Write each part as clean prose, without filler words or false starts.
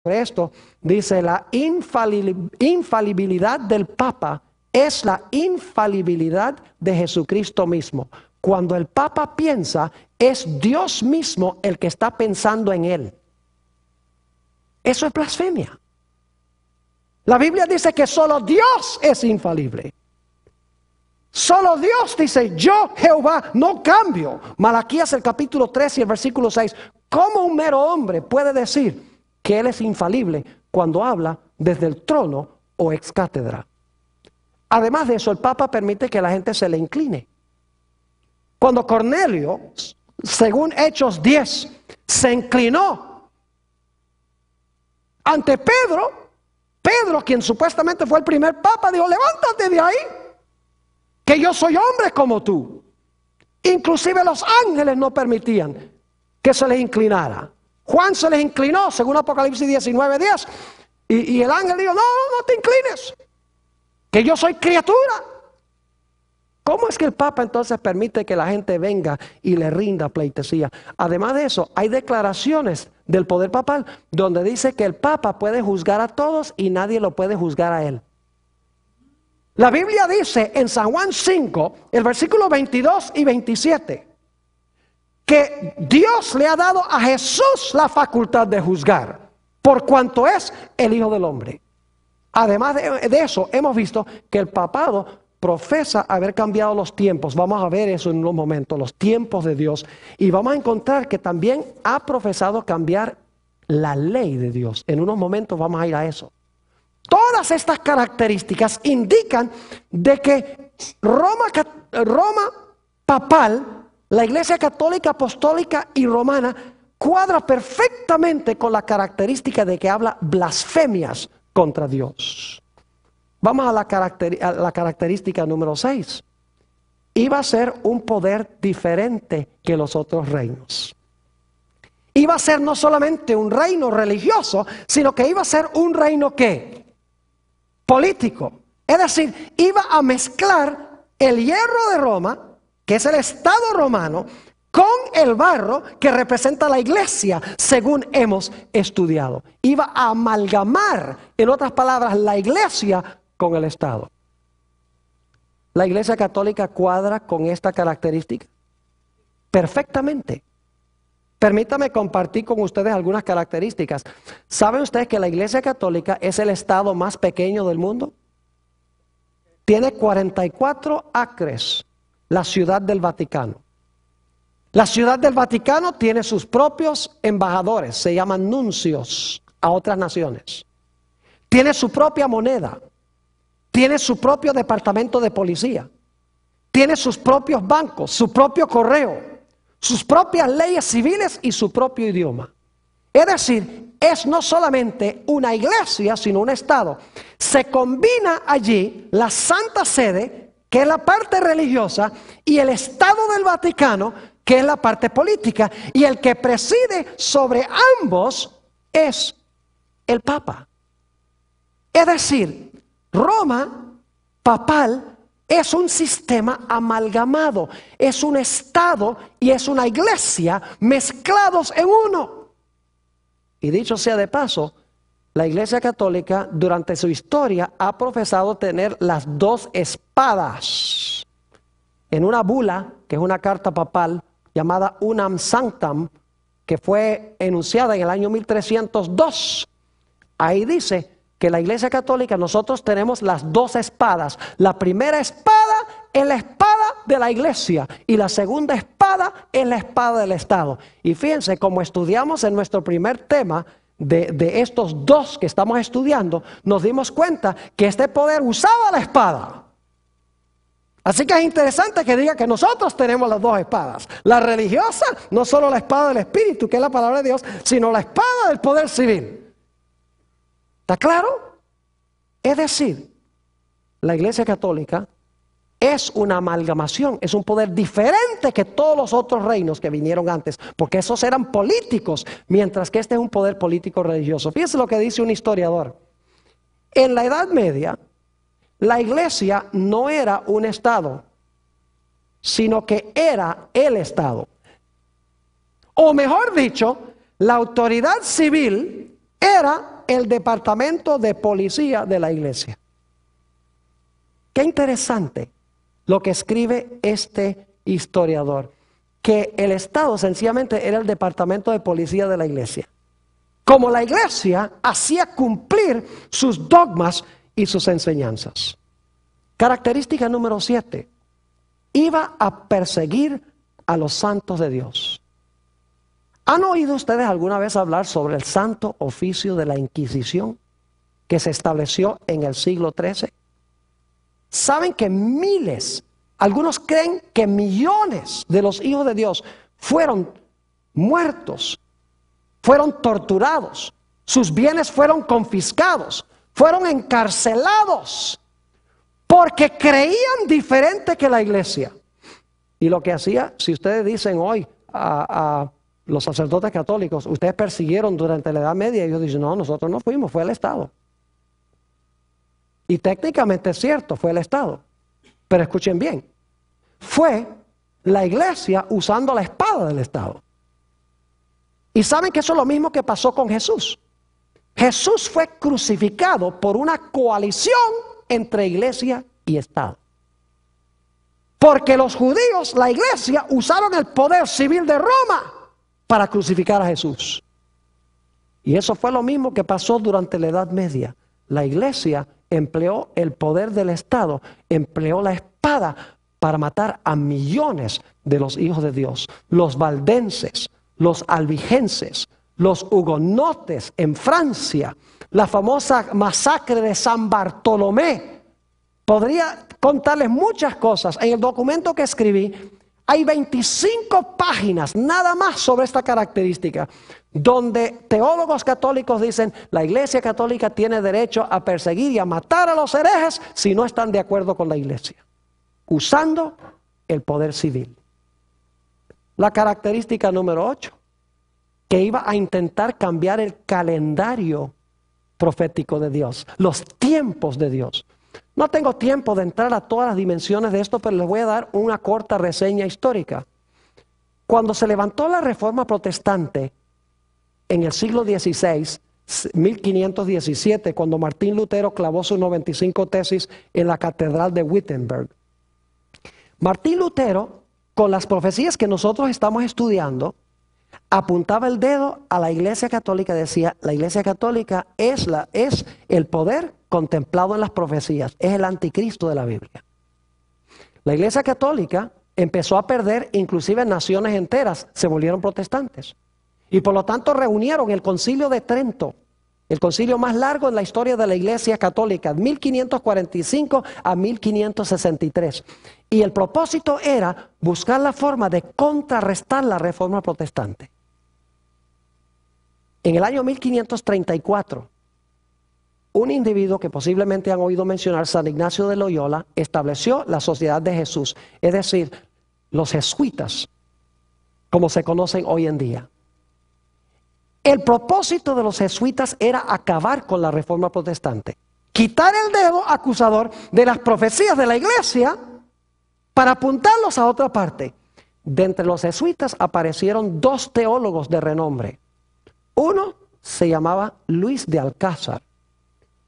esto, dice la infalibilidad del Papa es la infalibilidad de Jesucristo mismo. Cuando el Papa piensa, es Dios mismo el que está pensando en él. Eso es blasfemia. La Biblia dice que solo Dios es infalible. Solo Dios dice, yo Jehová no cambio. Malaquías el capítulo 3 y el versículo 6. ¿Cómo un mero hombre puede decir que él es infalible cuando habla desde el trono o ex cátedra? Además de eso, el Papa permite que la gente se le incline. Cuando Cornelio, según Hechos 10, se inclinó ante Pedro, quien supuestamente fue el primer Papa, dijo, levántate de ahí, que yo soy hombre como tú. Inclusive los ángeles no permitían que se les inclinara. Juan se les inclinó, según Apocalipsis 19:10, y el ángel dijo, no te inclines, que yo soy criatura. ¿Cómo es que el Papa entonces permite que la gente venga y le rinda pleitesía? Además de eso, hay declaraciones del poder papal donde dice que el Papa puede juzgar a todos y nadie lo puede juzgar a él. La Biblia dice en San Juan 5, el versículo 22 y 27, que Dios le ha dado a Jesús la facultad de juzgar, por cuanto es el Hijo del Hombre. Además de eso, hemos visto que el papado profesa haber cambiado los tiempos. Vamos a ver eso en unos momentos, los tiempos de Dios. Y vamos a encontrar que también ha profesado cambiar la ley de Dios. En unos momentos vamos a ir a eso. Todas estas características indican de que Roma papal, la Iglesia Católica, Apostólica y Romana, cuadra perfectamente con la característica de que habla blasfemias contra Dios. Vamos a la característica número 6. Iba a ser un poder diferente que los otros reinos. Iba a ser no solamente un reino religioso, sino que iba a ser un reino ¿qué? Político. Es decir, iba a mezclar el hierro de Roma, que es el Estado romano, con el barro que representa la iglesia, según hemos estudiado. Iba a amalgamar, en otras palabras, la iglesia con el Estado. ¿La Iglesia Católica cuadra con esta característica? Perfectamente. Permítame compartir con ustedes algunas características. ¿Saben ustedes que la Iglesia Católica es el Estado más pequeño del mundo? Tiene 44 acres, la Ciudad del Vaticano. La Ciudad del Vaticano tiene sus propios embajadores, se llaman nuncios a otras naciones. Tiene su propia moneda. Tiene su propio departamento de policía. Tiene sus propios bancos, su propio correo, sus propias leyes civiles y su propio idioma. Es decir, es no solamente una iglesia, sino un Estado. Se combina allí la Santa Sede, que es la parte religiosa, y el Estado del Vaticano, que es la parte política. Y el que preside sobre ambos es el Papa. Es decir, Roma papal es un sistema amalgamado, es un Estado y es una iglesia mezclados en uno. Y dicho sea de paso, la Iglesia Católica durante su historia ha profesado tener las dos espadas. En una bula, que es una carta papal llamada Unam Sanctam, que fue enunciada en el año 1302, ahí dice que la Iglesia Católica, nosotros tenemos las dos espadas. La primera espada es la espada de la iglesia y la segunda espada es la espada del Estado. Y fíjense, como estudiamos en nuestro primer tema de estos dos que estamos estudiando, nos dimos cuenta que este poder usaba la espada. Así que es interesante que diga que nosotros tenemos las dos espadas. La religiosa, no solo la espada del Espíritu, que es la palabra de Dios, sino la espada del poder civil. ¿Está claro? Es decir, la Iglesia Católica es una amalgamación, es un poder diferente que todos los otros reinos que vinieron antes, porque esos eran políticos, mientras que este es un poder político religioso. Fíjense lo que dice un historiador. En la Edad Media, la Iglesia no era un Estado, sino que era el Estado. O mejor dicho, la autoridad civil era el departamento de policía de la iglesia. Qué interesante lo que escribe este historiador, que el Estado sencillamente era el departamento de policía de la iglesia. Como la iglesia hacía cumplir sus dogmas y sus enseñanzas. Característica número 7. Iba a perseguir a los santos de Dios. ¿Han oído ustedes alguna vez hablar sobre el santo oficio de la Inquisición que se estableció en el siglo XIII? ¿Saben que miles, algunos creen que millones de los hijos de Dios fueron muertos, fueron torturados, sus bienes fueron confiscados, fueron encarcelados porque creían diferente que la iglesia? Y lo que hacía, si ustedes dicen hoy a los sacerdotes católicos, ustedes persiguieron durante la Edad Media, ellos dicen, no, nosotros no fuimos, fue el Estado. Y técnicamente es cierto, fue el Estado. Pero escuchen bien, fue la iglesia usando la espada del Estado. Y saben que eso es lo mismo que pasó con Jesús. Jesús fue crucificado por una coalición entre iglesia y Estado. Porque los judíos, la iglesia, usaron el poder civil de Roma para crucificar a Jesús. Y eso fue lo mismo que pasó durante la Edad Media. La iglesia empleó el poder del Estado, empleó la espada para matar a millones de los hijos de Dios. Los valdenses, los albigenses, los hugonotes en Francia, la famosa masacre de San Bartolomé. Podría contarles muchas cosas. En el documento que escribí hay 25 páginas nada más sobre esta característica, donde teólogos católicos dicen la iglesia católica tiene derecho a perseguir y a matar a los herejes si no están de acuerdo con la iglesia, usando el poder civil. La característica número 8, que iba a intentar cambiar el calendario profético de Dios, los tiempos de Dios. No tengo tiempo de entrar a todas las dimensiones de esto, pero les voy a dar una corta reseña histórica. Cuando se levantó la Reforma Protestante en el siglo XVI, 1517, cuando Martín Lutero clavó sus 95 tesis en la Catedral de Wittenberg. Martín Lutero, con las profecías que nosotros estamos estudiando, apuntaba el dedo a la Iglesia Católica y decía, la Iglesia Católica es el poder contemplado en las profecías, es el anticristo de la Biblia. La Iglesia Católica empezó a perder, inclusive naciones enteras se volvieron protestantes. Y por lo tanto reunieron el Concilio de Trento, el concilio más largo en la historia de la Iglesia Católica, 1545 a 1563. Y el propósito era buscar la forma de contrarrestar la Reforma Protestante. En el año 1534, un individuo que posiblemente han oído mencionar, San Ignacio de Loyola, estableció la Sociedad de Jesús, es decir, los jesuitas, como se conocen hoy en día. El propósito de los jesuitas era acabar con la Reforma Protestante, quitar el dedo acusador de las profecías de la iglesia para apuntarlos a otra parte. De entre los jesuitas aparecieron dos teólogos de renombre. Uno se llamaba Luis de Alcázar.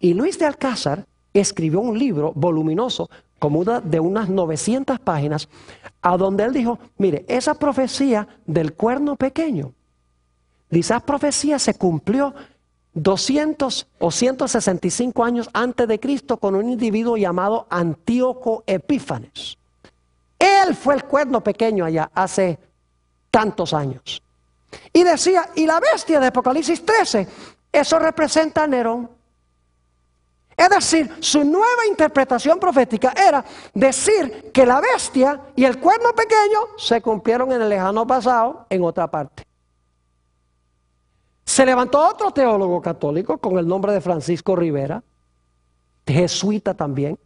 Y Luis de Alcázar escribió un libro voluminoso, como de unas 900 páginas, a donde él dijo, mire, esa profecía del cuerno pequeño, esa profecía se cumplió 200 o 165 años antes de Cristo con un individuo llamado Antíoco Epífanes. Él fue el cuerno pequeño allá hace tantos años. Y decía, y la bestia de Apocalipsis 13, eso representa a Nerón. Es decir, su nueva interpretación profética era decir que la bestia y el cuerno pequeño se cumplieron en el lejano pasado en otra parte. Se levantó otro teólogo católico con el nombre de Francisco Rivera, jesuita también,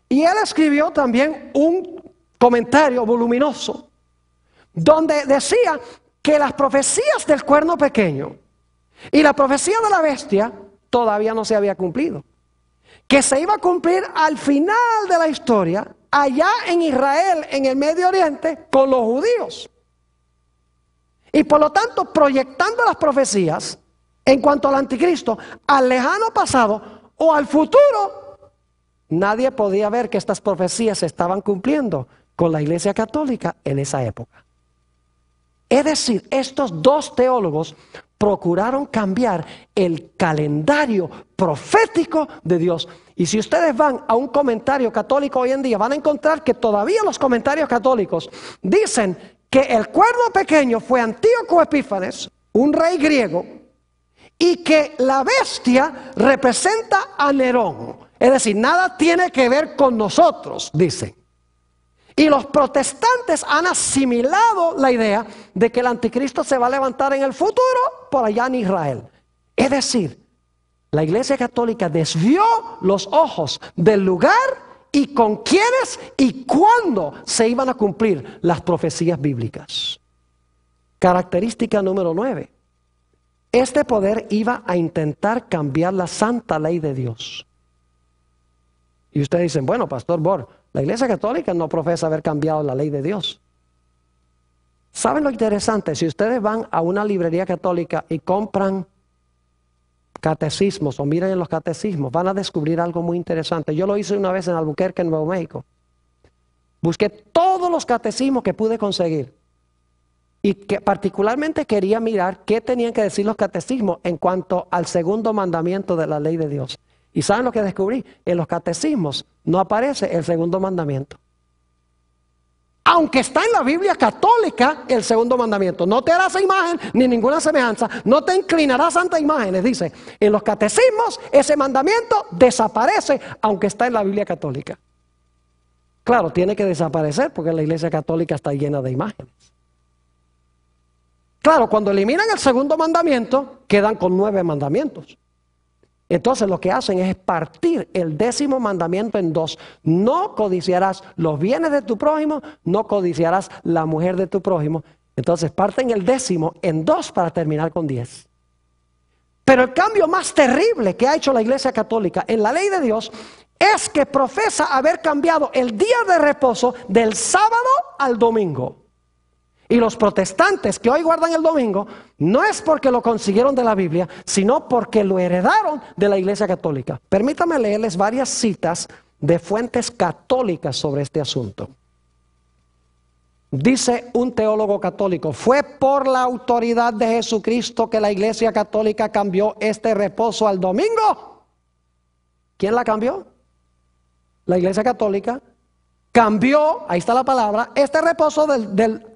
y él escribió también un comentario voluminoso donde decía que las profecías del cuerno pequeño y la profecía de la bestia todavía no se había cumplido, que se iba a cumplir al final de la historia allá en Israel, en el Medio Oriente, con los judíos. Y por lo tanto, proyectando las profecías, En cuanto al anticristo, al lejano pasado o al futuro, nadie podía ver que estas profecías se estaban cumpliendo con la Iglesia Católica en esa época. Es decir, estos dos teólogos procuraron cambiar el calendario profético de Dios. Y si ustedes van a un comentario católico hoy en día, van a encontrar que todavía los comentarios católicos dicen que el cuerno pequeño fue Antíoco Epífanes, un rey griego, y que la bestia representa a Nerón. Es decir, nada tiene que ver con nosotros, dicen. Y los protestantes han asimilado la idea de que el anticristo se va a levantar en el futuro por allá en Israel. Es decir, la Iglesia Católica desvió los ojos del lugar y con quiénes y cuándo se iban a cumplir las profecías bíblicas. Característica número 9. Este poder iba a intentar cambiar la santa ley de Dios. Y ustedes dicen, bueno, Pastor Bor, la Iglesia Católica no profesa haber cambiado la ley de Dios. ¿Saben lo interesante? Si ustedes van a una librería católica y compran catecismos o miran en los catecismos, van a descubrir algo muy interesante. Yo lo hice una vez en Albuquerque, en Nuevo México. Busqué todos los catecismos que pude conseguir. Y que particularmente quería mirar qué tenían que decir los catecismos en cuanto al segundo mandamiento de la ley de Dios. ¿Y saben lo que descubrí? En los catecismos no aparece el segundo mandamiento. Aunque está en la Biblia católica el segundo mandamiento. No te harás imagen ni ninguna semejanza. No te inclinarás ante imágenes. Dice, en los catecismos ese mandamiento desaparece aunque está en la Biblia católica. Claro, tiene que desaparecer porque la Iglesia Católica está llena de imágenes. Claro, cuando eliminan el segundo mandamiento, quedan con 9 mandamientos. Entonces lo que hacen es partir el 10º mandamiento en 2. No codiciarás los bienes de tu prójimo, no codiciarás la mujer de tu prójimo. Entonces parten el 10º en 2 para terminar con 10. Pero el cambio más terrible que ha hecho la Iglesia Católica en la ley de Dios es que profesa haber cambiado el día de reposo del sábado al domingo. Y los protestantes que hoy guardan el domingo no es porque lo consiguieron de la Biblia, sino porque lo heredaron de la Iglesia Católica. Permítanme leerles varias citas de fuentes católicas sobre este asunto. Dice un teólogo católico, fue por la autoridad de Jesucristo que la Iglesia Católica cambió este reposo al domingo. ¿Quién la cambió? La Iglesia Católica cambió, ahí está la palabra, este reposo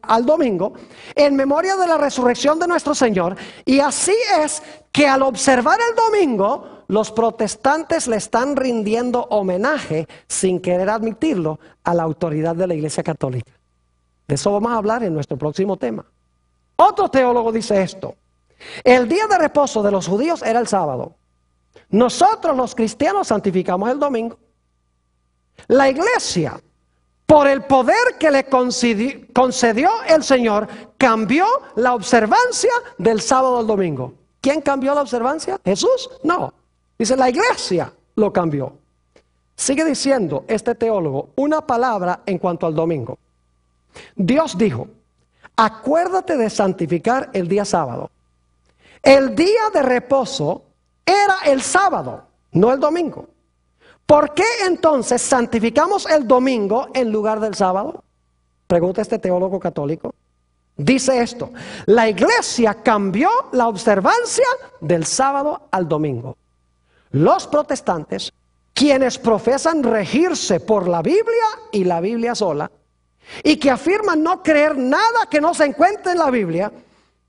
al domingo en memoria de la resurrección de nuestro Señor. Y así es que al observar el domingo, los protestantes le están rindiendo homenaje, sin querer admitirlo, a la autoridad de la Iglesia Católica. De eso vamos a hablar en nuestro próximo tema. Otro teólogo dice esto: el día de reposo de los judíos era el sábado. Nosotros los cristianos santificamos el domingo. La Iglesia, por el poder que le concedió el Señor, cambió la observancia del sábado al domingo. ¿Quién cambió la observancia? ¿Jesús? No. Dice, la Iglesia lo cambió. Sigue diciendo este teólogo una palabra en cuanto al domingo. Dios dijo, acuérdate de santificar el día sábado. El día de reposo era el sábado, no el domingo. ¿Por qué entonces santificamos el domingo en lugar del sábado? Pregunta este teólogo católico. Dice esto: la Iglesia cambió la observancia del sábado al domingo. Los protestantes, quienes profesan regirse por la Biblia y la Biblia sola, y que afirman no creer nada que no se encuentre en la Biblia,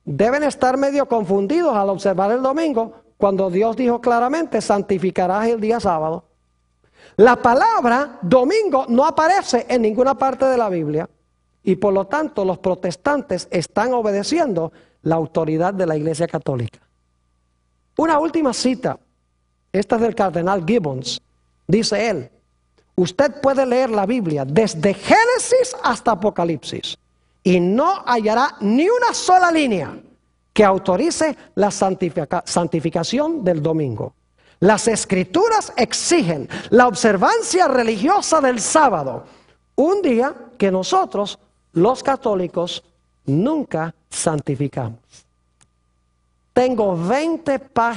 deben estar medio confundidos al observar el domingo, cuando Dios dijo claramente, santificarás el día sábado. La palabra domingo no aparece en ninguna parte de la Biblia y por lo tanto los protestantes están obedeciendo la autoridad de la Iglesia Católica. Una última cita, esta es del cardenal Gibbons. Dice él, usted puede leer la Biblia desde Génesis hasta Apocalipsis y no hallará ni una sola línea que autorice la santificación del domingo. Las Escrituras exigen la observancia religiosa del sábado, un día que nosotros, los católicos, nunca santificamos. Tengo 20 páginas